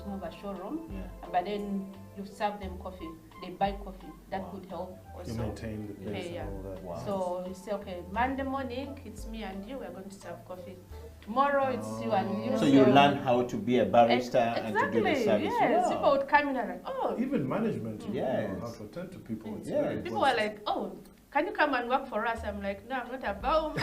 it's more of a showroom. But then you serve them coffee. They buy coffee. That could help also. You maintain the place and all that. Wow. So you say, okay, Monday morning, it's me and you. We're going to serve coffee. Tomorrow, it's you and you. So you learn how to be a barista and to do the service. Yes, Wow. people would come in and like, oh. Even management, Yes. you know, how to attend to people. It's Yeah. very People were important. like, oh, can you come and work for us? I'm like, no, I'm not about.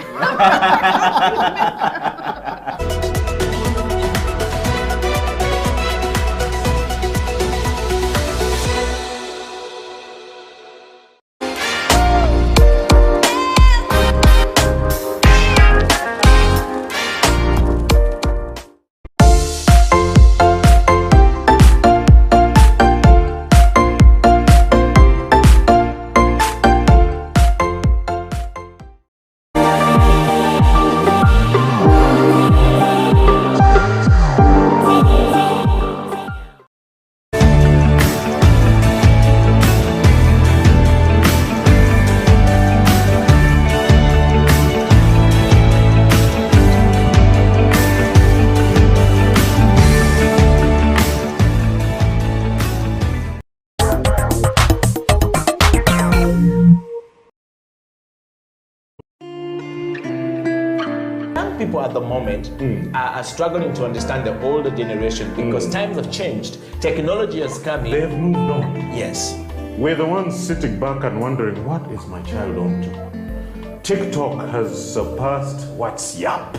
People at the moment are struggling to understand the older generation because times have changed. Technology has come in. They've moved on. Yes. We're the ones sitting back and wondering, what is my child on to? TikTok has surpassed WhatsApp.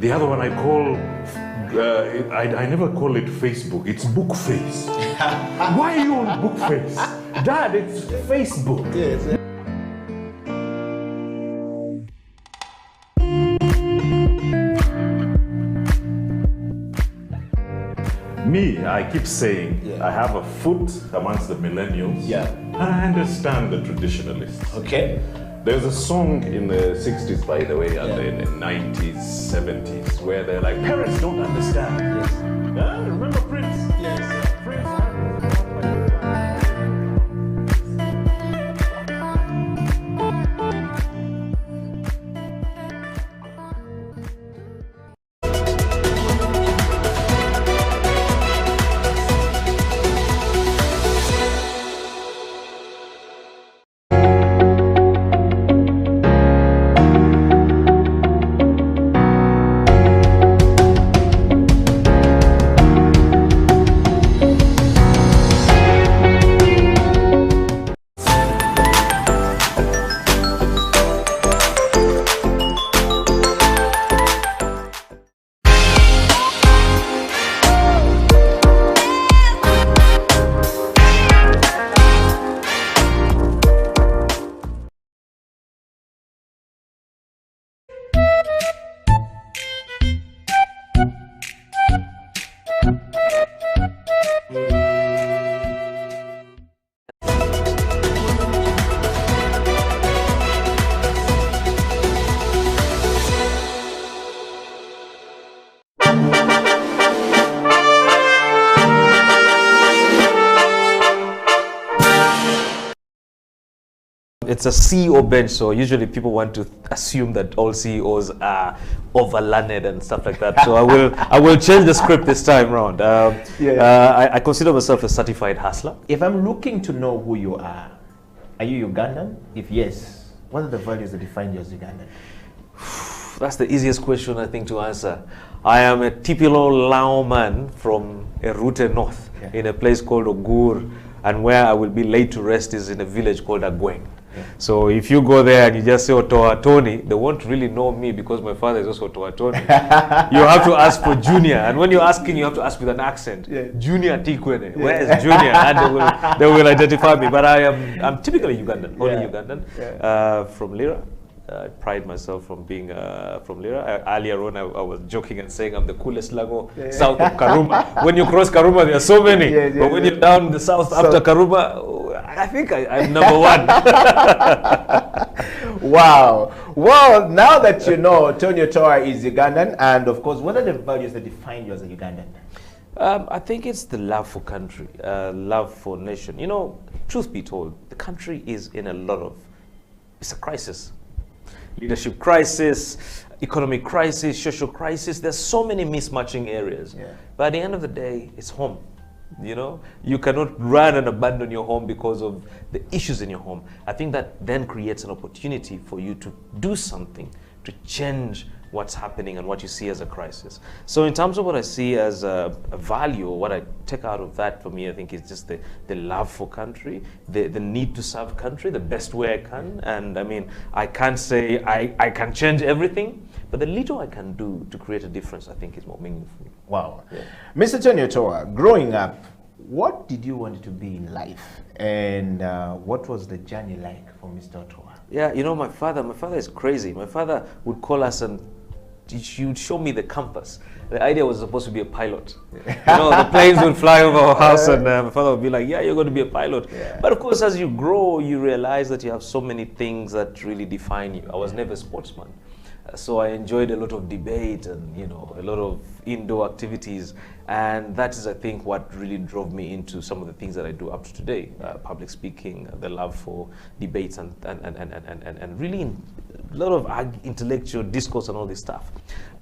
The other one I call, I never call it Facebook, it's Bookface. Why are you on Bookface? Dad, it's Facebook. Yes. Me, I keep saying, I have a foot amongst the millennials. Yeah. And I understand the traditionalists. Okay. There's a song in the 60s, by the way, and in the 90s, 70s, where they're like, parents don't understand. Yes. Remember Prince? Yes. Prince. It's a CEO bench, so usually people want to assume that all CEOs are overlearned and stuff like that. So I will change the script this time round. I consider myself a certified hustler. If I'm looking to know who you are you Ugandan? If yes, what are the values that define you as Ugandan? That's the easiest question I think to answer. I am a typical Lao man from Erute North, in a place called Ogur, and where I will be laid to rest is in a village called Agweng. So if you go there and you just say Otoa Tony, they won't really know me because my father is also Otoa Tony. You have to ask for Junior, and when you're asking, you have to ask with an accent. Junior Tikwene, where is Junior? And they will identify me. But I'm typically Ugandan, only Ugandan, from Lira. I pride myself from being from Lira. Earlier on, I was joking and saying I'm the coolest Lago south of Karuma. When you cross Karuma, there are so many. But when you're down the south after Karuma, I think I'm number one. Wow. Well, now that you know Tonyo Toa is Ugandan, and of course, what are the values that define you as a Ugandan? I think it's the love for country, love for nation. You know, truth be told, the country is in a lot of, it's a crisis. Leadership crisis, economic crisis, social crisis. There's so many mismatching areas. Yeah. But at the end of the day, it's home. You know, you cannot run and abandon your home because of the issues in your home. I think that then creates an opportunity for you to do something to change what's happening and what you see as a crisis. So in terms of what I see as a value, or what I take out of that for me, I think is just the love for country, the need to serve country the best way I can. And I mean, I can't say I can change everything, but the little I can do to create a difference, I think is more meaningful. Wow. Yeah. Mr. Tony Otoa, growing up, what did you want to be in life? And what was the journey like for Mr. Otoa? Yeah, you know, my father is crazy. My father would call us and he would show me the compass. The idea was supposed to be a pilot. You know, the planes would fly over our house and my father would be like, yeah, you're going to be a pilot. Yeah. But of course, as you grow, you realize that you have so many things that really define you. I was never a sportsman. So I enjoyed a lot of debate and, you know, a lot of indoor activities. And that is, I think, what really drove me into some of the things that I do up to today. Public speaking, the love for debates and really a lot of intellectual discourse and all this stuff.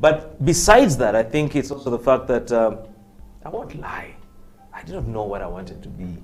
But besides that, I think it's also the fact that I won't lie. I didn't know what I wanted to be.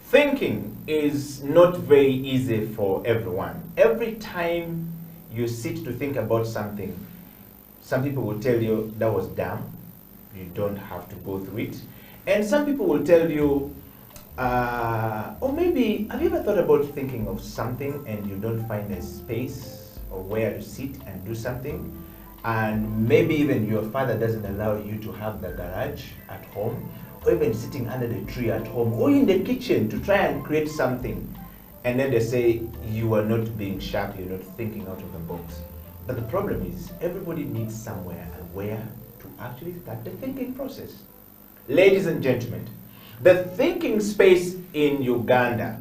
Thinking is not very easy for everyone. Every time you sit to think about something, some people will tell you that was dumb, you don't have to go through it. And some people will tell you, or maybe, have you ever thought about thinking of something and you don't find a space or where to sit and do something? And maybe even your father doesn't allow you to have the garage at home, or even sitting under the tree at home, or in the kitchen to try and create something. And then they say, you are not being sharp, you're not thinking out of the box. But the problem is, everybody needs somewhere and where to actually start the thinking process. Ladies and gentlemen, the thinking space in Uganda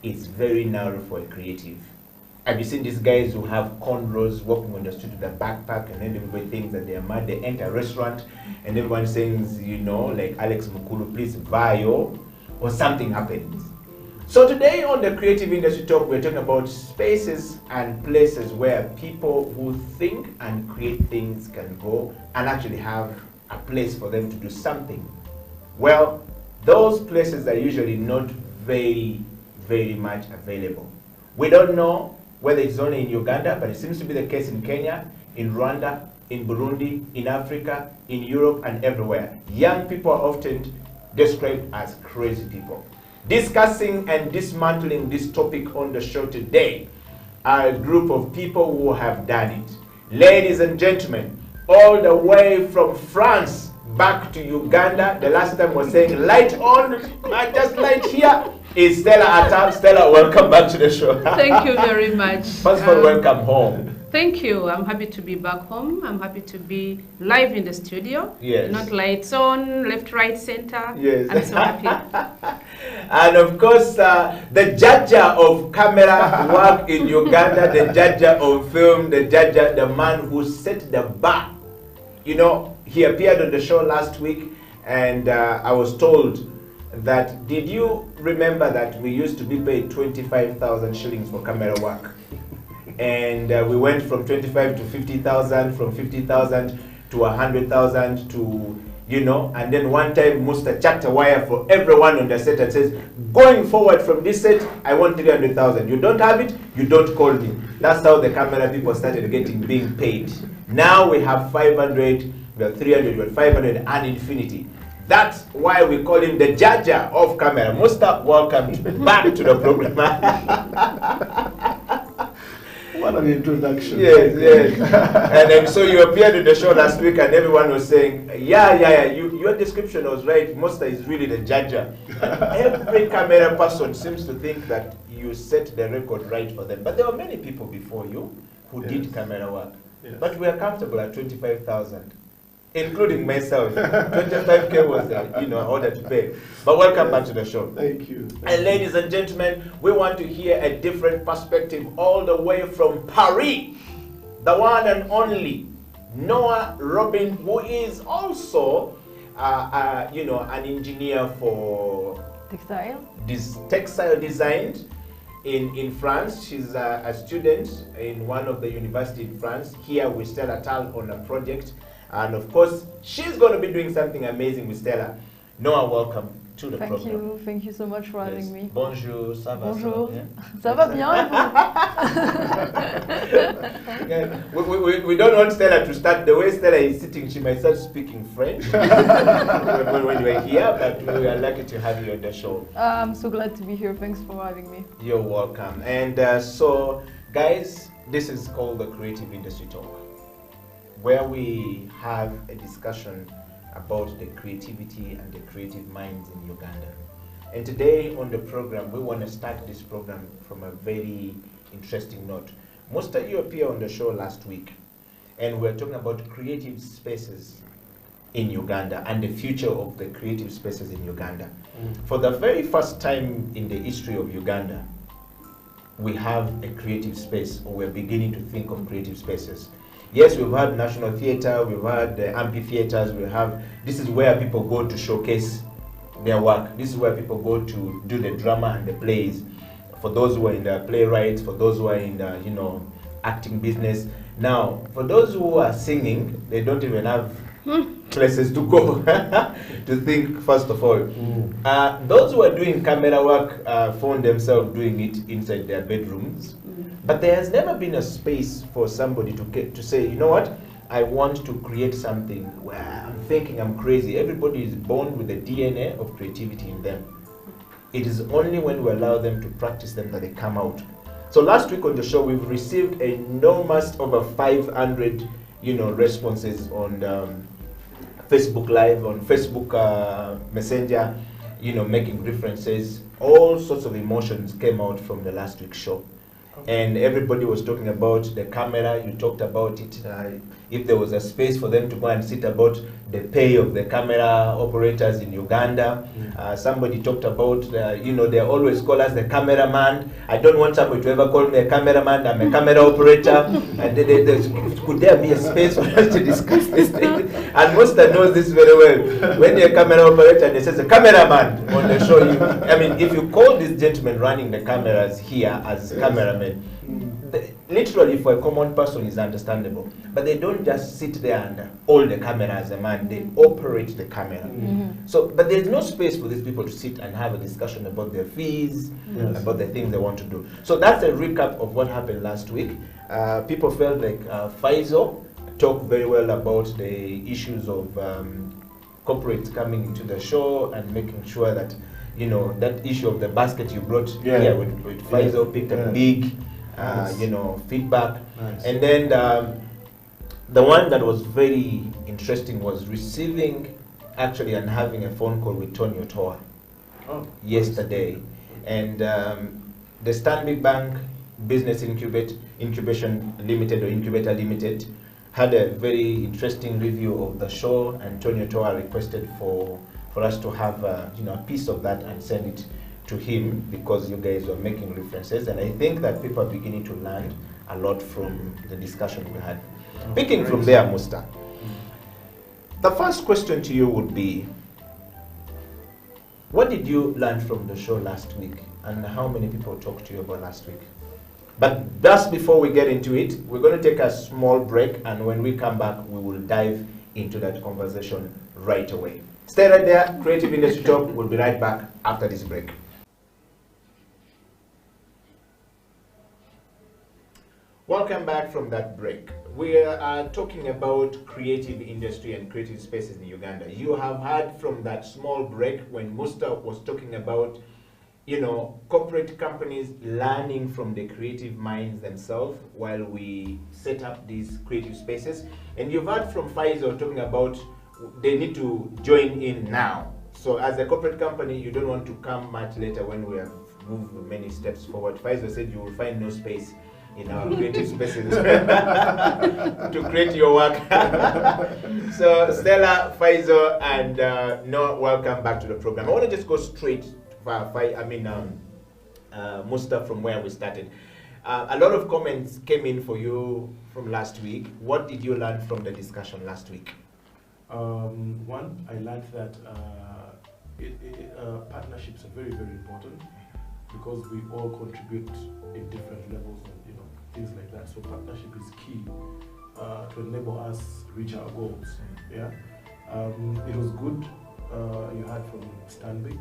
is very narrow for a creative. Have you seen these guys who have cornrows walking on the street with a backpack, and then everybody thinks that they are mad? They enter a restaurant and everyone says, you know, like Alex Mukulu, please vayo, or something happens. So today on the Creative Industry Talk, we're talking about spaces and places where people who think and create things can go and actually have a place for them to do something. Well, those places are usually not very, very much available. We don't know whether it's only in Uganda, but it seems to be the case in Kenya, in Rwanda, in Burundi, in Africa, in Europe, and everywhere. Young people are often described as crazy people. Discussing and dismantling this topic on the show today are a group of people who have done it. Ladies and gentlemen, all the way from France back to Uganda, the last time was saying light on, just light here, is Stella Atam. Stella, welcome back to the show. Thank you very much. First of all, welcome home. Thank you. I'm happy to be back home. I'm happy to be live in the studio. Yes. Not lights on, left, right, center. Yes. I'm so happy. And of course, the judger of camera work in Uganda, the judger of film, the judger, the man who set the bar. You know, he appeared on the show last week, and I was told that, did you remember that we used to be paid 25,000 shillings for camera work? And we went from 25 to 50,000, from 50,000 to 100,000 to, you know, and then one time Musta chucked a wire for everyone on the set and says, going forward from this set, I want 300,000. You don't have it, you don't call me. That's how the camera people started being paid. Now we have 500, we have 300, we have 500 and infinity. That's why we call him the Jaja of camera. Musta, welcome back to the program. What an introduction. Yes, yes. And then, so you appeared in the show last week and everyone was saying, your description was right. Musta is really the Jaja. Every camera person seems to think that you set the record right for them. But there were many people before you who did camera work. Yes. But we are comfortable at 25,000. Including myself. 25K was the order to pay. But welcome back to the show. Thank you. And ladies and gentlemen, we want to hear a different perspective all the way from Paris. The one and only Noah Robin, who is also an engineer for textile design in France. She's a student in one of the universities in France, here with Stella Tal on a project. And of course, she's going to be doing something amazing with Stella. Noah, welcome to the program. Thank you so much for having me. Bonjour, ça va? Bonjour. Ça va bien? We don't want Stella to start. The way Stella is sitting, she might start speaking French when we're here, but we are lucky to have you on the show. I'm so glad to be here. Thanks for having me. You're welcome. And so, guys, this is called the Creative Industry Talk, where we have a discussion about the creativity and the creative minds in Uganda. And today on the program, we want to start this program from a very interesting note. Most of you appeared on the show last week, and we're talking about creative spaces in Uganda and the future of the creative spaces in Uganda. For the very first time in the history of Uganda, we have a creative space, or we're beginning to think of creative spaces. Yes, we've had National Theatre, we've had amphitheaters, this is where people go to showcase their work. This is where people go to do the drama and the plays. For those who are in the playwrights, for those who are in the, acting business. Now, for those who are singing, they don't even have places to go to think, first of all. Those who are doing camera work found themselves doing it inside their bedrooms. But there has never been a space for somebody to say, you know what, I want to create something where I'm thinking I'm crazy. Everybody is born with the DNA of creativity in them. It is only when we allow them to practice them that they come out. So last week on the show, we've received enormous over 500, responses on Facebook Live, on Facebook Messenger, making references. All sorts of emotions came out from the last week's show. And everybody was talking about the camera. You talked about it. If there was a space for them to go and sit about the pay of the camera operators in Uganda. Somebody talked about, they always call us the cameraman. I don't want somebody to ever call me a cameraman. I'm a camera operator. And could there be a space for us to discuss this thing? And Musta knows this very well. When you're a camera operator and it says a cameraman on the show, if you call this gentleman running the cameras here as cameraman, literally for a common person is understandable, but they don't just sit there and hold the camera as a man, they operate the camera. So, but there's no space for these people to sit and have a discussion about their fees, about the things they want to do. So that's a recap of what happened last week. People felt like Faisal talked very well about the issues of corporates coming into the show and making sure that, that issue of the basket you brought here with Faisal picked up big, feedback. Nice. And then the one that was very interesting was receiving actually and having a phone call with Tony Otoa yesterday. And the Stanbic Bank Business Incubation Limited or Incubator Limited had a very interesting review of the show, and Tony Otoa requested for us to have a piece of that and send it to him, because you guys were making references, and I think that people are beginning to learn a lot from the discussion we had. Picking from there, Musta, the first question to you would be, what did you learn from the show last week, and how many people talked to you about last week? But just before we get into it, we're going to take a small break, and when we come back, we will dive into that conversation right away. Stay right there. Creative Industry Talk. We'll be right back after this break. Welcome back from that break. We are talking about creative industry and creative spaces in Uganda. You have heard from that small break when Musta was talking about, you know, corporate companies learning from the creative minds themselves while we set up these creative spaces. And you've heard from Faisal talking about they need to join in now. So as a corporate company, you don't want to come much later when we have moved many steps forward. Faisal said you will find no space in our creative spaces to create your work. So Stella, Faisal, and Noah, welcome back to the program. I want to just go straight Musta, from where we started. A lot of comments came in for you from last week. What did you learn from the discussion last week? One, I learned that partnerships are very, very important because we all contribute in different levels and things like that. So partnership is key to enable us reach our goals. Yeah, it was good. You heard from Stanbic.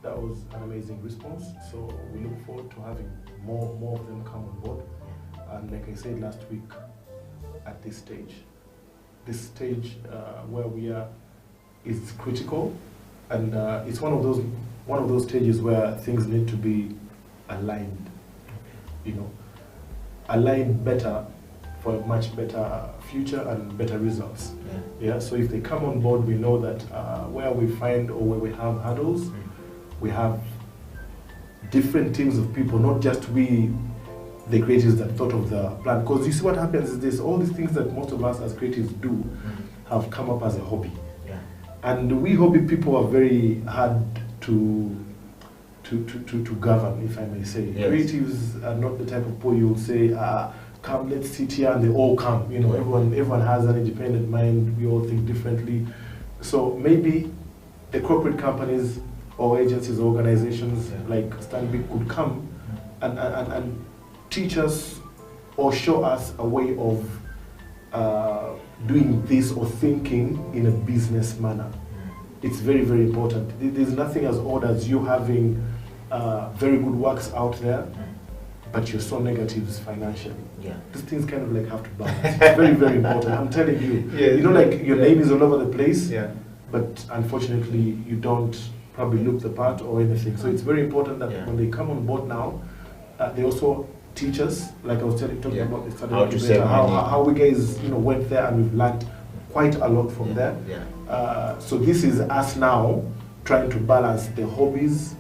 That was an amazing response. So we look forward to having more of them come on board. And like I said last week, at this stage where we are is critical, and it's one of those stages where things need to be aligned. Aligned better for a much better future and better results. Yeah. So if they come on board, we know that where we find or where we have hurdles, we have different teams of people, not just we, the creatives that thought of the plan. Because you see what happens is this: all these things that most of us as creatives do have come up as a hobby. Yeah. And we hobby people are very hard to govern, if I may say. Yes. Creatives are not the type of people you'll say, come, let's sit here, and they all come. Everyone has an independent mind. We all think differently. So maybe the corporate companies or agencies or organizations like Stanbic could come and teach us or show us a way of doing this or thinking in a business manner. It's very, very important. There's nothing as odd as you having very good works out there, but you saw negatives financially. Yeah. These things kind of like have to balance. It's very, very important. I'm telling you. Yeah, like your name is all over the place, but unfortunately you don't probably look the part or anything. So it's very important that when they come on board now, they also teach us, like I was talking about the how we guys went there, and we've learned quite a lot from there. Yeah. So this is us now trying to balance the hobbies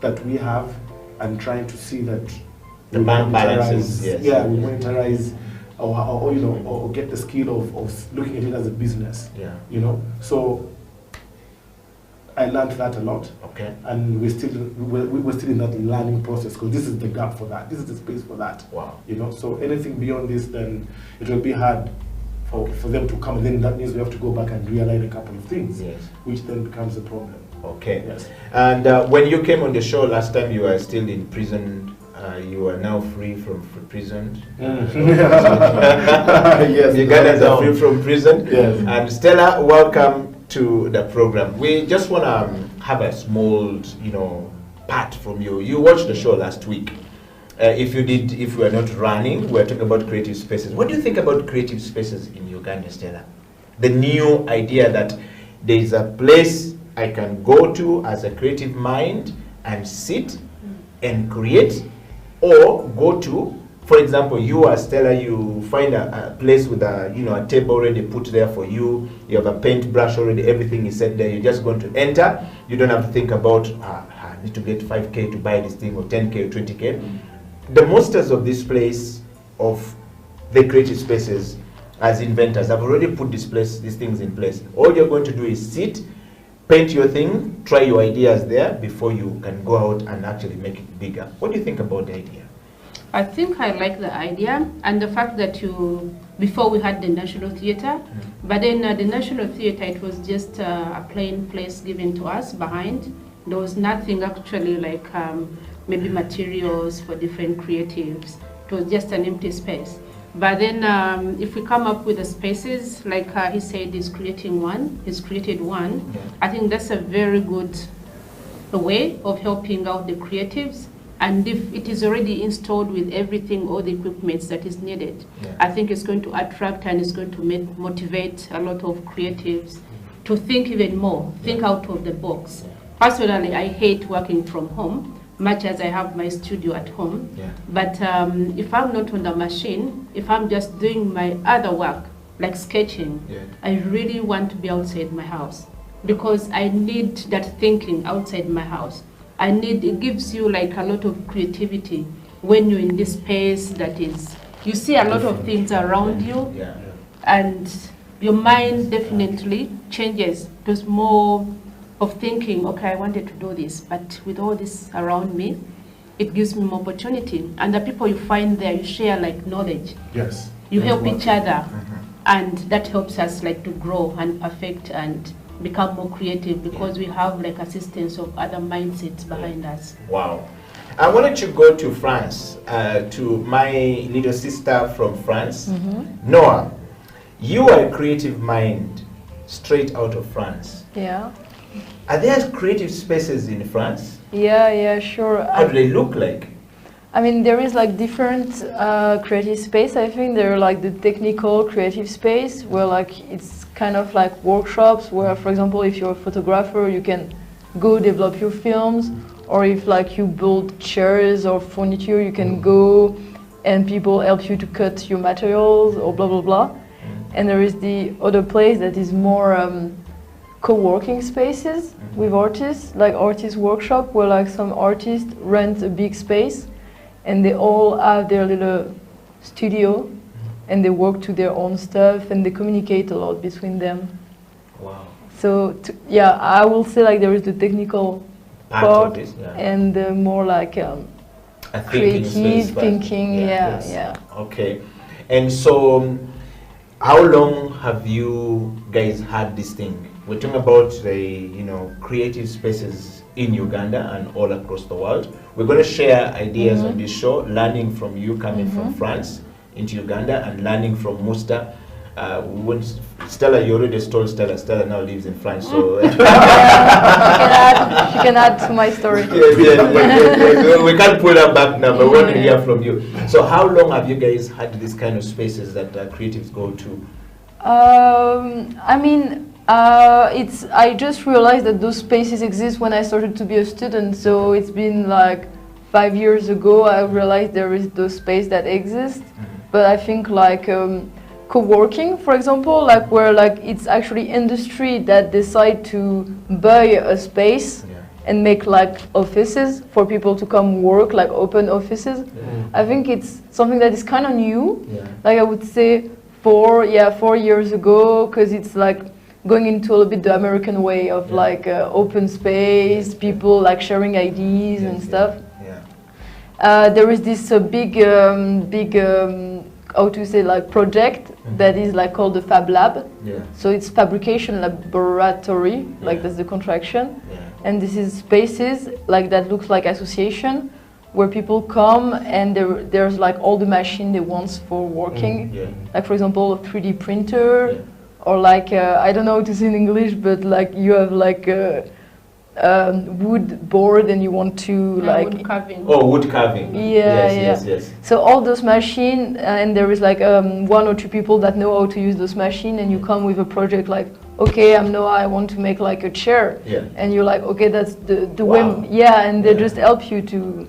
that we have and trying to see that the bank balances. We monetize or get the skill of looking at it as a business. Yeah. So I learned that a lot. Okay. And we're still in that learning process, because this is the gap for that. This is the space for that. Wow. So anything beyond this, then it will be hard for them to come. Then that means we have to go back and realign a couple of things, which then becomes a problem. Okay. Yes. And when you came on the show last time, you were still in prison. You are now free from prison. Yes. Ugandans are free from prison. Yes. And Stella, welcome to the program. We just want to have a small, part from you. You watched the show last week. If we are not running, we're talking about creative spaces. What do you think about creative spaces in Uganda, Stella? The new idea that there is a place I can go to as a creative mind and sit and create, or go to, for example, you as Stella, you find a place with a table already put there for you. You have a paintbrush already, everything is set there. You're just going to enter. You don't have to think about, I need to get 5K to buy this thing, or 10K or 20K. The masters of this place, of the creative spaces, as inventors, have already put these things in place. All you're going to do is sit, paint your thing, try your ideas there before you can go out and actually make it bigger. What do you think about the idea? I think I like the idea, and the fact that before we had the National Theatre, but then the National Theatre, it was just a plain place given to us behind. There was nothing actually like maybe materials for different creatives. It was just an empty space. But then if we come up with the spaces, like he said, he's created one. Yeah. I think that's a very good way of helping out the creatives. And if it is already installed with everything, all the equipment that is needed, Yeah. I think it's going to attract and it's going to motivate a lot of creatives to think even more, think out of the box. Personally, I hate working from home, much as I have my studio at home. Yeah. But if I'm not on the machine, if I'm just doing my other work, like sketching, Yeah. I really want to be outside my house because I need that thinking outside my house. It gives you like a lot of creativity when you're in this space that is, you see a lot of things around you, Yeah. and your mind definitely changes. There's more of thinking, okay, I wanted to do this, but with all this around me, it gives me more opportunity. And the people you find there, you share like knowledge. Yes. You That's help one each thing. other, and that helps us like to grow and perfect and become more creative because we have like assistance of other mindsets behind us. Wow. I wanted to go to France, to my little sister from France, Noah. You are a creative mind straight out of France. Yeah. Are there creative spaces in France? Yeah, sure. How do they look like? I mean, there is like different creative space. I think there are like the technical creative space where like it's kind of like workshops where, for example, if you're a photographer, you can go develop your films, or if like you build chairs or furniture, you can go and people help you to cut your materials or blah, blah, blah. And there is the other place that is more co-working spaces with artists, like artist workshop, where like some artists rent a big space and they all have their little studio and they work to their own stuff and they communicate a lot between them. Wow. So yeah, I will say like there is the technical Part of part this, yeah. and the more like A thinking space, creative but- thinking, yeah, yes. yeah. Okay. And so, how long have you guys had this thing? We're talking about the creative spaces in Uganda and all across the world. We're going to share ideas on this show, learning from you coming from France into Uganda and learning from Musta. Stella, you already told Stella. Stella now lives in France, so She can add to my story. yes. We can't pull that back now, but we want to hear from you. So, how long have you guys had these kind of spaces that creatives go to? I mean, I just realized that those spaces exist when I started to be a student. So it's been like 5 years ago. I realized there is those space that exist. But I think like co-working, for example, like where like it's actually industry that decide to buy a space and make like offices for people to come work, like open offices. I think it's something that is kind of new. Like I would say 4 years ago, because it's like going into a little bit the American way of like open space, people like sharing ideas and stuff. There is this big how to say, like project that is like called the Fab Lab. So it's fabrication laboratory, like that's the contraction. And this is spaces like that looks like association where people come and there's like all the machine they want for working. Like for example, a 3D printer or like, I don't know how to say in English, but like you have like a wood board and you want to like wood carving. Oh, wood carving. Yes. So all those machines, and there is like 1 or 2 people that know how to use those machines, and you come with a project like, okay, I want to make like a chair, and you're like, okay, that's the way, and they just help you to.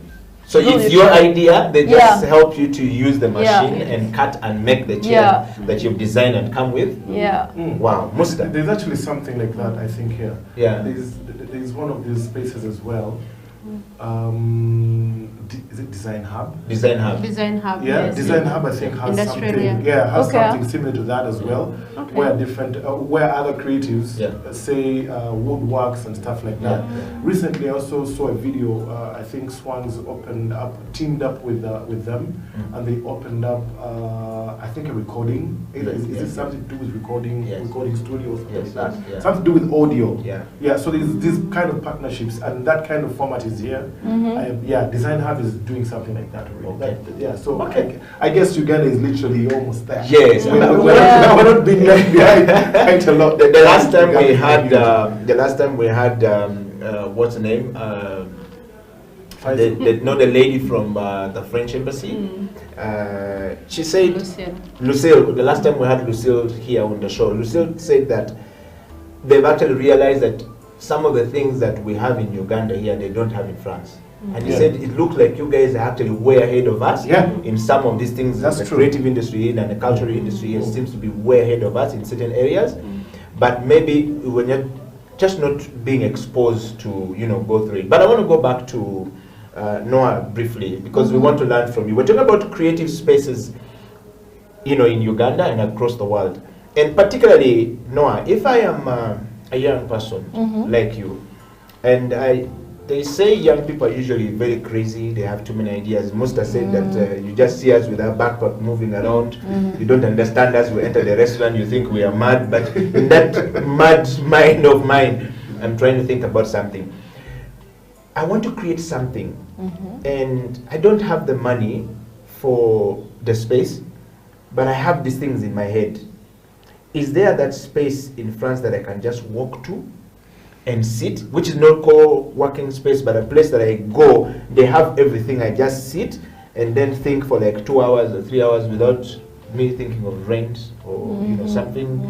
So it's your idea, they just help you to use the machine and cut and make the chair that you've designed and come with? Wow, Musta. There's actually something like that, I think, here. There's one of these spaces as well. Is it Design Hub? Design Hub. Design Hub, Yeah, yes. Design Hub I think has something, something similar to that as well, where different, where other creatives, say woodworks and stuff like that. Recently I also saw a video, I think Swans teamed up with them, and they opened up, I think a recording. Is it something to do with recording studio or something like that? Something to do with audio. So there's these kind of partnerships, and that kind of format is here. Design Hub is doing something something like that already. Okay. Yeah, so Okay. I guess Uganda is literally almost there. Yes. We're Yeah. not being left behind quite a lot. The last time we Uganda had, community. what's the name? Faisal. The lady from the French embassy. She said, Lucille. Lucille, the last time we had Lucille here on the show, Lucille said that they've actually realized that some of the things that we have in Uganda here, they don't have in France. And he Yeah. said it looks like you guys are actually way ahead of us Yeah. in some of these things. That's the true. creative industry and the cultural industry seems to be way ahead of us in certain areas. But maybe we're just not being exposed to, go through it. But I want to go back to Noah briefly, because we want to learn from you. We're talking about creative spaces, in Uganda and across the world. And particularly, Noah, if I am a young person like you, and they say young people are usually very crazy, they have too many ideas. Most are saying that you just see us with our backpack moving around, you don't understand us, we enter the restaurant, you think we are mad, but in that mad mind of mine, I'm trying to think about something. I want to create something, and I don't have the money for the space, but I have these things in my head. Is there that space in France that I can just walk to and sit, which is not called working space, but a place that I go, they have everything, I just sit and then think for like 2 hours or 3 hours without me thinking of rent or something?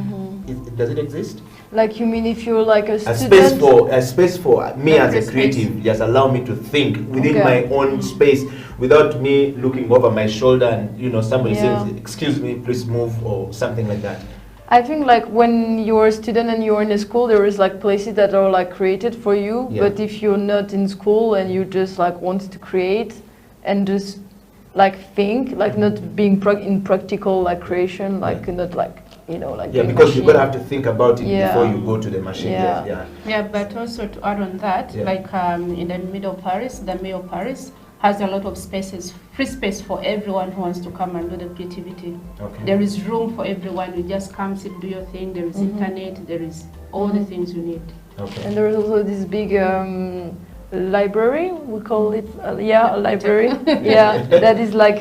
Does it exist? Like, you mean if you're like a A student? space for me Like as a a creative, just allow me to think within Okay. my own space without me looking over my shoulder and somebody Yeah. says, excuse me, please move, or something like that. I think like when you're a student and you're in a school, there is like places that are like created for you. Yeah. But if you're not in school and you just like want to create and just like think, like not being in practical like creation, like not like like Yeah, doing because you're machine. gonna have to think about it Yeah. before you go to the machine. Yeah. Yeah. Yeah, but also to add on that, Yeah. like in the middle of Paris, the mayor of Paris has a lot of spaces, free space for everyone who wants to come and do the creativity. Okay. There is room for everyone. You just come, sit, do your thing. There is internet. There is all the things you need. Okay. And there is also this big library, we call it, a library. Yeah, that is like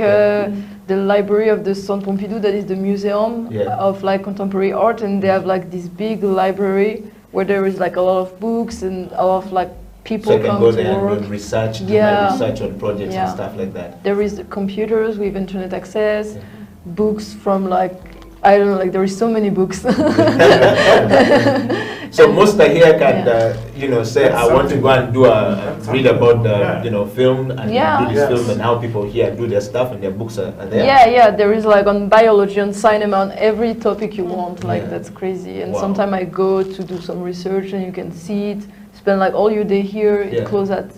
the library of the Centre Pompidou, that is the museum Yeah. of like contemporary art, and they have like this big library where there is like a lot of books and a lot of like people So I can come go to there and work. do research, do my Yeah. research on projects Yeah. and stuff like that. There is the computers with internet access, Yeah. books from like, I don't know, like there is so many books. So most are here can, Yeah. say, That's I want to something. go and do That's read something. about the, Yeah. film and Yeah. do this Yes. film and how people here do their stuff and their books are there. Yeah, there is like on biology, on cinema, on every topic you want. Like Yeah. that's crazy. And Wow. sometimes I go to do some research, and you can see it. Spend like all your day here. Yeah. It closes at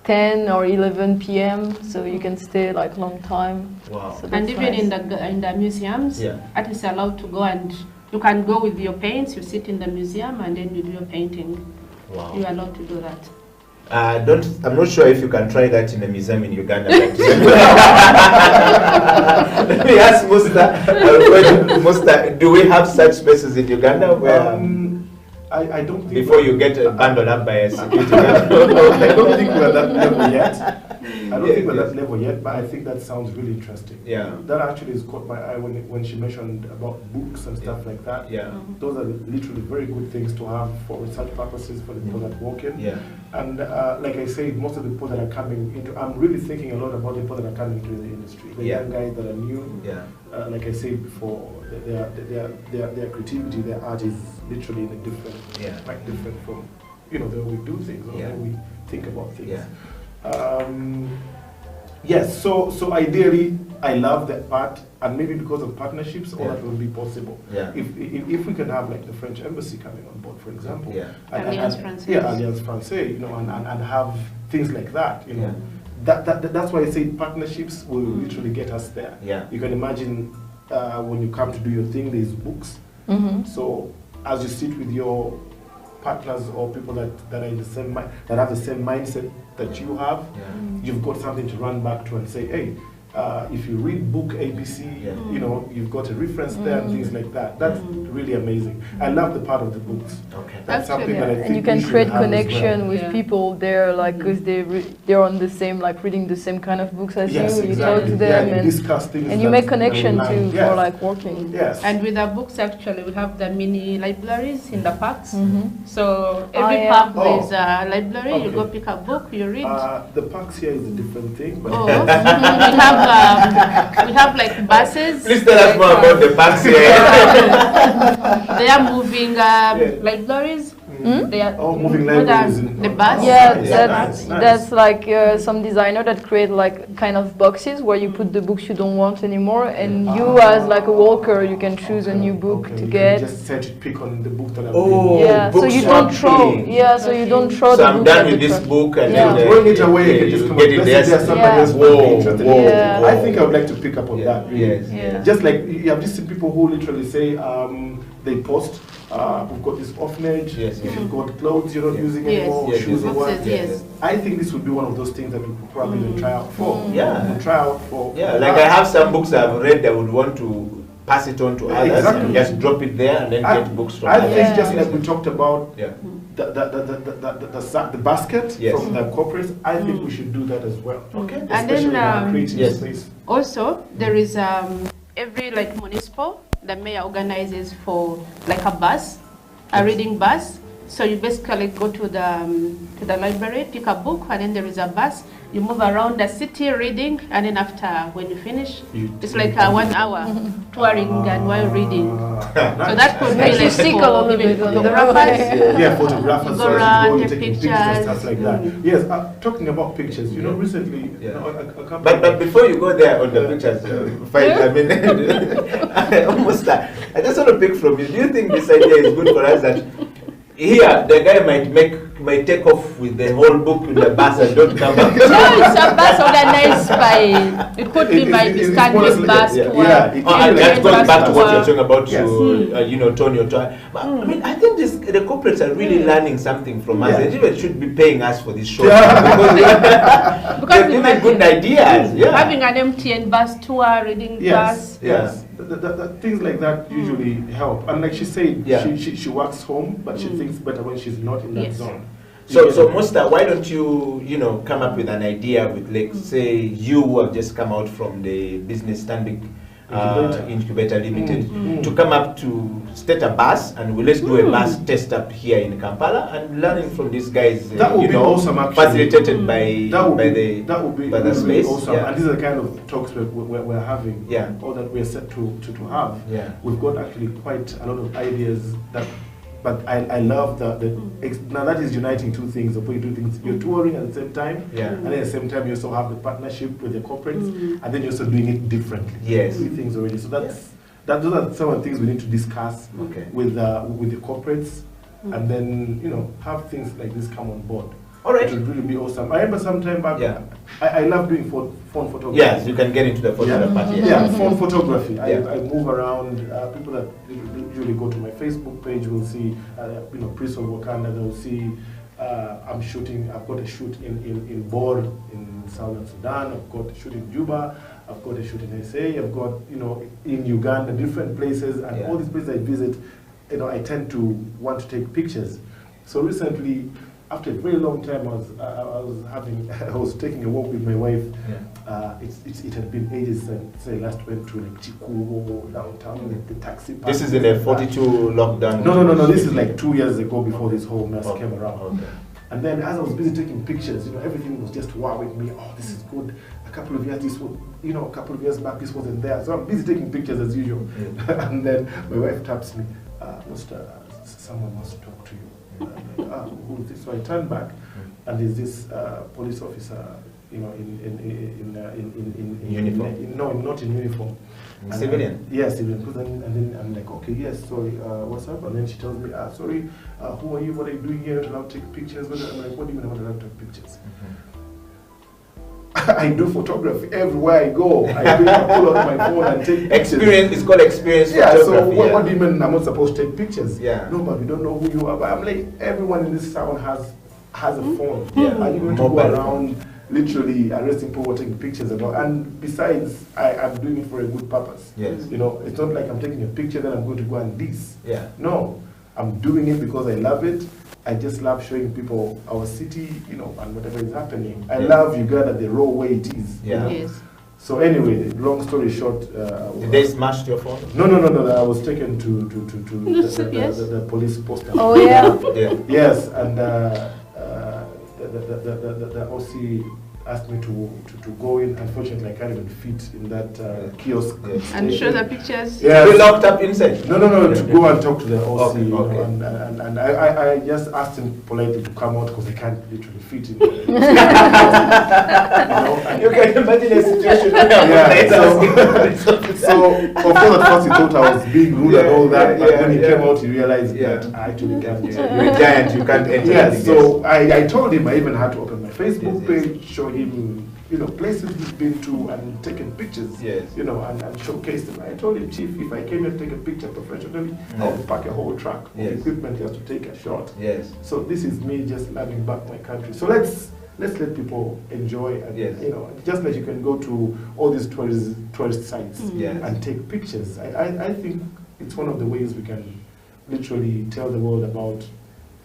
10 or 11 p.m. So you can stay like long time. Wow. So And that's even nice. in the museums, Yeah. artists are allowed to go and you can go with your paints. You sit in the museum and then you do your painting. Wow. You are allowed to do that. I'm not sure if you can try that in a museum in Uganda. Let me ask Musta, do we have such spaces in Uganda where I don't think before you get bundled up by a security I guard? don't think we're at that level yet. I don't Yeah, think we're yeah. at that level yet, but I think that sounds really interesting. Yeah. That actually has caught my eye when she mentioned about books and stuff like that. Yeah. Those are literally very good things to have for research purposes for the people that walk in. Yeah. And like I said, most of the people that are coming into, I'm really thinking a lot about the people that are coming into the industry. The Yeah. young guys that are new. Yeah. Like I said before, their creativity, their art is literally in a different, Yeah. quite different from, the way we do things or Yeah. the way we think about things. Yeah. Yes, so ideally, I love that part, and maybe because of partnerships, all Yeah. that will be possible. Yeah. If we can have like the French embassy coming on board, for example, Yeah. Alliance Française. yeah, Alliance Française, and have things like that, Yeah. That's why I say partnerships will literally get us there. Yeah. You can imagine when you come to do your thing, there's books. Mhm. So as you sit with your partners or people that are in the that have the same mindset that you have, Yeah. you've got something to run back to and say, hey, If you read book ABC, you know, you've got a reference there and things like that. That's really amazing. I love the part of the books. Okay. That's something that I think And you can we should create have as connection well. with people there, like, because they're on the same, like, reading the same kind of books as Yes, you. You exactly. talk to them, you and discuss things you that make connection that too align. for like working. Yes. And with our books, actually, we have the mini libraries in the parks. Mm-hmm. So every yeah. park Oh. there's a library. You Okay. go pick a book, you read. The parks here is a different thing, but Oh, we have like buses. Please tell us like, more about the parks here. They are moving libraries. They are moving what are libraries in- the bus. Yeah, nice, that's nice. that's like some designer that create like kind of boxes where you put the books you don't want anymore, and you as like a walker you can choose a new book Okay, to you get. can just set it, pick on the book that I've Oh, been. Yeah, so book you don't throw. swapping. Yeah, so you don't throw So the I'm book done at with the this trash. book and Yeah. then Throwing it away, you can just you come get and it place there. it there. Somebody Yeah. else might be Whoa, interested whoa, in it. Yeah. I think I would like to pick up on that. Really. Yes. Yeah. Just like you have just seen people who literally say they post. We've got this orphanage. Yes, If yes. you've got clothes you're not Yes. using Yes. anymore, or Yes, shoes yes. or what. Boxes, yes. I think this would be one of those things that we could probably even try out for. Yeah. We'll try out for. Yeah, like I have some books I've read that would want to pass it on to others Exactly. and just drop it there and then I- get books from I others. think just Yeah. like we talked about Yeah. the basket Yes. from the corporates, I think we should do that as well. Okay. And Especially then, in creating yes. space. Also, there is every like municipal, the mayor organizes for like a bus, a reading bus. So you basically go to the library, pick a book, and then there is a bus. You move around the city reading, and then after when you finish, it's like a 1 hour touring and while reading. So that could be Makes you like sick a for little even bit on the photographers. way. Yeah, photographers, Go so around, you go, take taking pictures and stuff pictures. like that. Yes, talking about pictures, you know, recently, Yeah. you know, a couple But before you go there on the pictures, I mean, I just want to pick from you. Do you think this idea is good for us that here the guy might take off with the whole book in the bus and don't come back? No, it's a bus organized by, it could be by the it's standard honestly- bus yeah. tour. Yeah, it- Oh, and that goes back to what you're Bus talking about, Yes. you know, Tony or Tony. But I mean, I think the corporates are really learning something from us. Yeah. They even should be paying us for this show. Because They're giving good ideas. Yeah. Having an MTN bus tour, reading Yes, bus. yes. Things like that usually help. And like she said, Yeah. she works home, but she thinks better when she's not in that Yes. zone. So Musta, why don't you know, come up with an idea with, like, say you who have just come out from the business Stanbic Incubator Limited, to come up to state a bus and let's do a bus test up here in Kampala and learning from these guys. That would you be know, awesome, actually. facilitated by That would by be, the that would be by the really space. awesome. Yeah. And these are the kind of talks we're having, Yeah. or that we're set to have. Yeah. We've got actually quite a lot of ideas that, but I love now that is uniting two things, of where you do things, you're touring at the same time, Yeah. and then at the same time you also have the partnership with the corporates, and then you're also doing it differently. Yes. Three things already. So those are some of the things we need to discuss Okay. with the corporates, and then, you know, have things like this come on board. All right. It would really be awesome. I remember some time back, Yeah. I love doing phone photography. Yes, you can get into the photo Yeah. part. Yeah, phone photography. Yeah. I move around. People that usually go to my Facebook page will see, you know, Prince of Wakanda. They'll see I'm shooting. I've got a shoot in Bor in Southern Sudan. I've got a shoot in Juba. I've got a shoot in SA. I've got, you know, in Uganda, different places, and Yeah. all these places I visit, you know, I tend to want to take pictures. So recently, after a very long time, I was taking a walk with my wife. It had been ages since I last went to like Chikuwo downtown, like the taxi park. This is in a 42 lockdown. No. This is like 2 years ago before this whole mess Okay. came around. Okay. And then as I was busy taking pictures, you know, everything was just wowing me. Oh, this is good. A couple of years, this was, you know, a couple of years back, this wasn't there. So I'm busy taking pictures as usual. And then my wife taps me, someone wants to talk to you. I'm like, who is this? So I turn back, and there's this police officer, you know, in uniform? No, not in uniform. And Civilian? Yes, civilian. And then I'm like, okay, yes, sorry, what's up? And then she tells me, sorry, who are you? What are you doing here? To now take pictures? I'm like, what do you mean I'm not allowed to take pictures? I do photography everywhere I go. I pull out my phone and take pictures. Experience, it's called experience Yeah, so photography. what do you mean I'm not supposed to take pictures? Yeah. No, but we don't know who you are. But I'm like, everyone in this town has a phone. Yeah. Are you going to Mobile go phone. around literally arresting people, taking pictures and all. And besides, I'm doing it for a good purpose. Yes. You know, it's not like I'm taking a picture then I'm going to go and this. Yeah. No, I'm doing it because I love it. I just love showing people our city, you know, and whatever is happening. I love Uganda the raw way it is. Yeah. You know? Yes. So anyway, long story short. Did they smash your phone? No. I was taken to the police poster. Oh yeah. Yeah. Yes, and the OC asked me to go in. Unfortunately, I can't even fit in that kiosk. Yes. And show the pictures. Yes. You locked up inside? No, to go and talk to the OC. Okay, you know, okay. and I just asked him politely to come out because I can't literally fit in. You know, and You can imagine a situation so of course at first he thought I was being rude and all that, but when he came out he realized Yeah. that I actually can't. You're a giant, you can't enter. Yes, so I told him, I even had to open my Facebook Yes, yes. page, show him, you know, places we've been to and taken pictures, Yes. you know, and showcase them. I told him, Chief, if I came here to take a picture professionally, I would pack a whole truck of Yes. equipment just to take a shot. Yes. So this is me just loving back my country. So let's let people enjoy, and Yes. you know, just like you can go to all these tourist sites Yes. and take pictures. I think it's one of the ways we can literally tell the world about,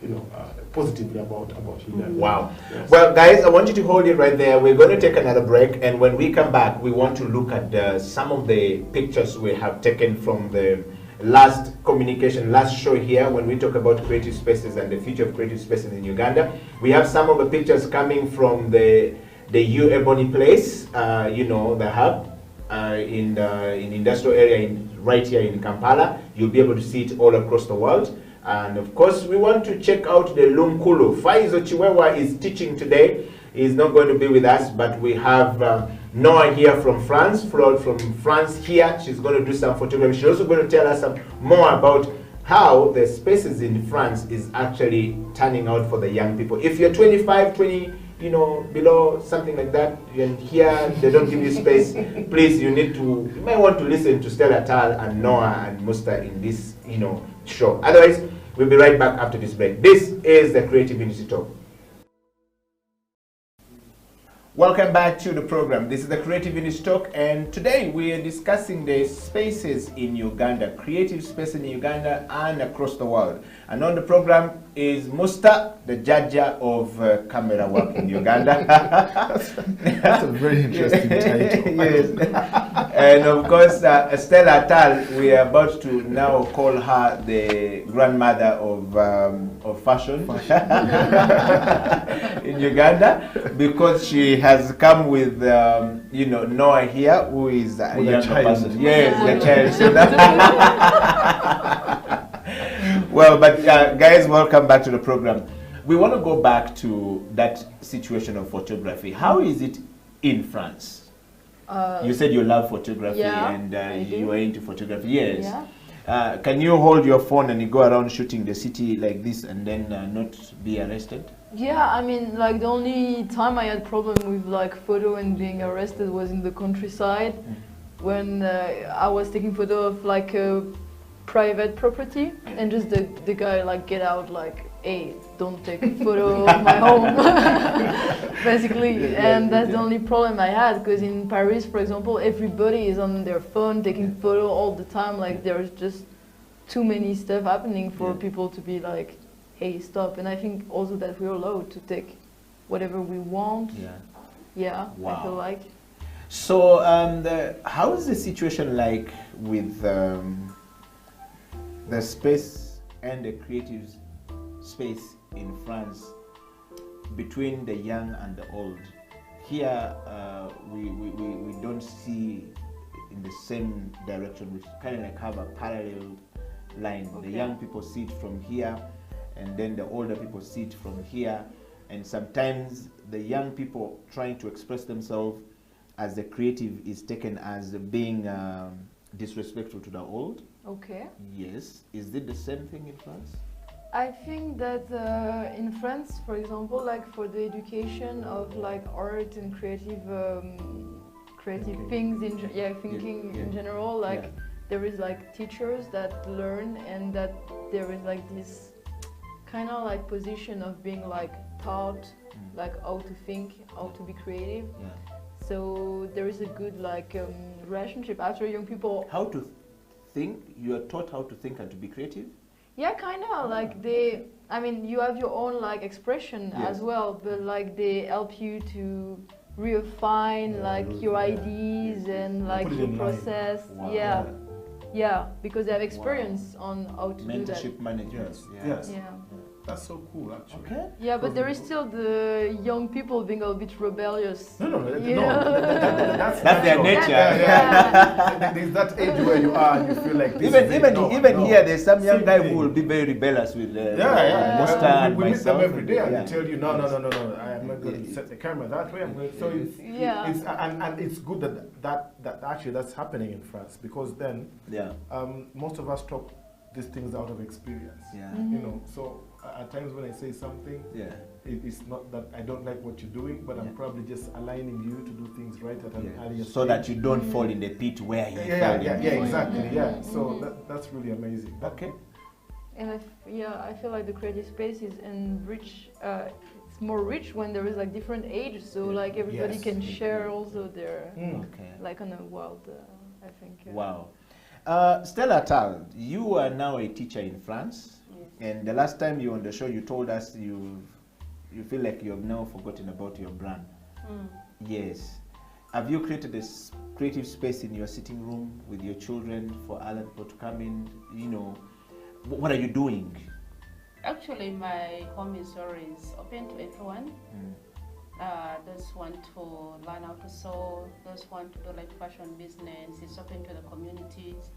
you know, positively about Uganda. Wow. Yes. Well, guys, I want you to hold it right there. We're going to take another break, and when we come back, we want to look at some of the pictures we have taken from the last show here when we talk about creative spaces and the future of creative spaces in Uganda. We have some of the pictures coming from the U Ebony place, you know, the hub in industrial area right here in Kampala. You'll be able to see it all across the world. And of course, we want to check out the Lunkulu. Faizo Chiwewa is teaching today. He's not going to be with us, but we have Noah here from France, Flor from France here. She's going to do some photography. She's also going to tell us some more about how the spaces in France is actually turning out for the young people. If you're 25, 20, you know, below, something like that, and here they don't give you space, please, you might want to listen to Stella Tal and Noah and Musta in this, you know, show. Otherwise, we'll be right back after this break. This is the Creative Unity Talk. Welcome back to the program. This is the Creative Unity Talk, and today we are discussing the spaces in Uganda, creative space in Uganda and across the world. And on the program is Musta, the judge of camera work in Uganda. That's a very interesting title. Yes. And of course, Stella Tal, we are about to now call her the grandmother of fashion in Uganda, because she has come with, you know, Noah here, who is a With a younger child. person. Yes, the child. So that well, but guys, welcome back to the program. We want to go back to that situation of photography. How is it in France? You said you love photography, yeah, and I do. you are into photography. Yes. Yeah. Can you hold your phone and you go around shooting the city like this and then not be arrested? Yeah, I mean, like the only time I had problem with like photo and being arrested was in the countryside, when I was taking photo of like a private property, and just the guy like get out like, hey, don't take a photo of my home, basically. And that's the only problem I had, because in Paris, for example, everybody is on their phone taking photo all the time. Like there's just too many stuff happening for people to be like, hey, stop. And I think also that we're allowed to take whatever we want. Yeah, Wow. I feel like. So how is the situation like with the space and the creative space in France between the young and the old? Here we don't see in the same direction. We kind of like have a parallel line. Okay. The young people see it from here, and then the older people see it from here, and sometimes the young people trying to express themselves as the creative is taken as being disrespectful to the old. Okay. Yes. Is it the same thing in France? I think that in France, for example, like for the education of like art and creative things in thinking in general, like there is like teachers that learn, and that there is like this kind of like position of being like taught like how to think, how to be creative. Yeah. So there is a good relationship. After young people, How to think? You are taught how to think and to be creative. yeah, kind of like you have your own like expression Yes. as well, but like they help you to refine your ideas and like Put it your in line. process. Wow. Yeah, because they have experience on how to do that. Mentorship management. Yes. Yeah. Yes. Yeah. That's so cool, actually. Okay. Yeah, but there is still the young people being a bit rebellious. No, Yeah. that's That's their natural. nature. Yeah. There's that age where you are and you feel like this Even is it. even No, even no. here, there's some young Same guy thing. who will be very rebellious with Yeah. Musta and we meet them myself. every day and yeah. they tell you, no, I am not going to set the camera that way. I'm going to, so it's, Yeah. it's and it's good that actually that's happening in France, because then Yeah. most of us talk these things out of experience. Yeah. You know, so at times when I say something, Yeah. it's not that I don't like what you're doing, but Yeah. I'm probably just aligning you to do things right at an earlier So stage. that you don't fall in the pit where he yeah, fell yeah, in. yeah, exactly, yeah. Mhm. So that's really amazing. Okay. And I feel like the creative space is it's more rich when there is like different ages, so like everybody Yes. can share also their Okay. like on a world. I think. Wow. Stella Tal, you are now a teacher in France, Yes. and the last time you were on the show, you told us you feel like you have now forgotten about your brand. Mm. Yes. Have you created a creative space in your sitting room with your children for other people to come in? You know, what are you doing? Actually, my home is always open to everyone. Those want to learn how to sew, those want to do like fashion business, it's open to the communities.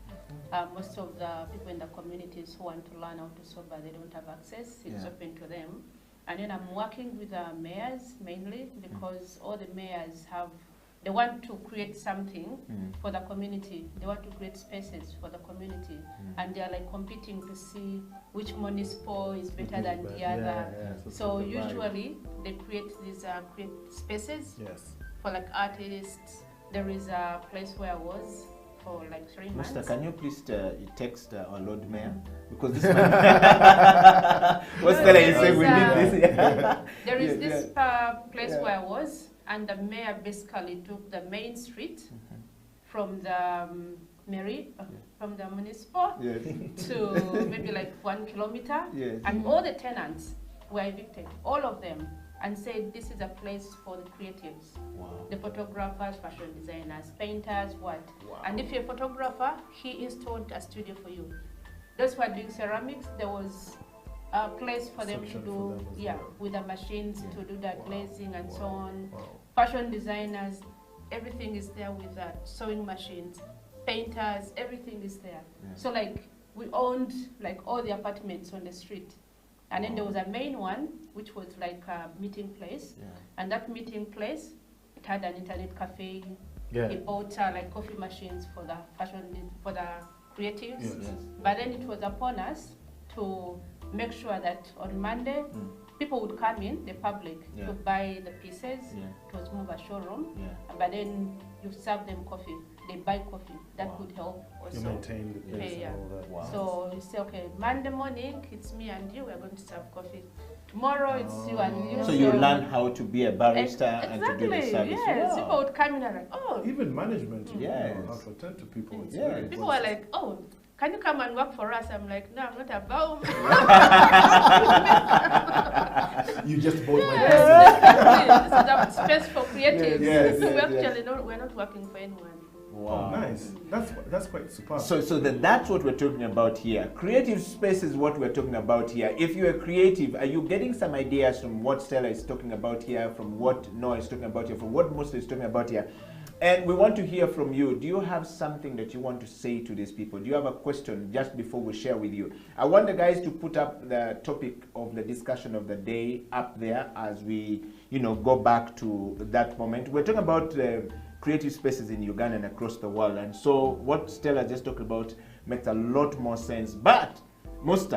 Most of the people in the communities who want to learn how to sew but they don't have access, it's Yeah. open to them. And then I'm working with the mayors mainly because all the mayors they want to create something for the community. They want to create spaces for the community. And they are like competing to see which municipal is better than the other. So usually they create these create spaces Yes. for like artists. There is a place where I was for like 3 months. Musta, can you please text our Lord Mayor? Because this man... What's Stella is saying, we need this. There is Yeah, this place Yeah. where I was, and the mayor basically took the main street from the mairie, from the municipal Yes. to maybe like 1 kilometer, Yes. and all the tenants were evicted, all of them, and said this is a place for the creatives, Wow. the photographers, fashion designers, painters, what. Wow. And if you're a photographer, he installed a studio for you. Those who are doing ceramics, there was a place for them to Section do, for them as well. with the machines to do that Wow. glazing and so Wow. on. Wow. Fashion designers, everything is there with that. Sewing machines, painters, everything is there. Yeah. So like we owned like all the apartments on the street. And then there was a main one, which was like a meeting place. Yeah. And that meeting place, it had an internet cafe. Yeah. It bought like coffee machines for the for the creatives. Yes. Yes. But then it was upon us to make sure that on Monday, people would come in, the public, Yeah. to buy the pieces. Yeah. It was more of a showroom. Yeah. But then you serve them coffee. They buy coffee. That Wow. could help You also. maintain the place Yeah. and all that. Wow. So you say, okay, Monday morning, it's me and you, we're going to serve coffee. Tomorrow, it's you and you. So you learn how to be a barista and to do the Exactly, service. yes. Wow. People would come in and like, oh. Even management, Yes. how to attend to people. It's Yes. very People were important. like, oh, can you come and work for us? I'm like, no, I'm not about. You just bought my Yes, business. exactly. This is a space for creatives. Yes, So we yes, yes. actually we're not working for anyone. Wow. Oh, nice. That's quite superb. So that's what we're talking about here. Creative space is what we're talking about here. If you're creative, are you getting some ideas from what Stella is talking about here, from what Noah is talking about here, from what Musta is talking about here? And we want to hear from you. Do you have something that you want to say to these people? Do you have a question just before we share with you? I want the guys to put up the topic of the discussion of the day up there as we, go back to that moment. We're talking about creative spaces in Uganda and across the world. And so what Stella just talked about makes a lot more sense. But, Musta,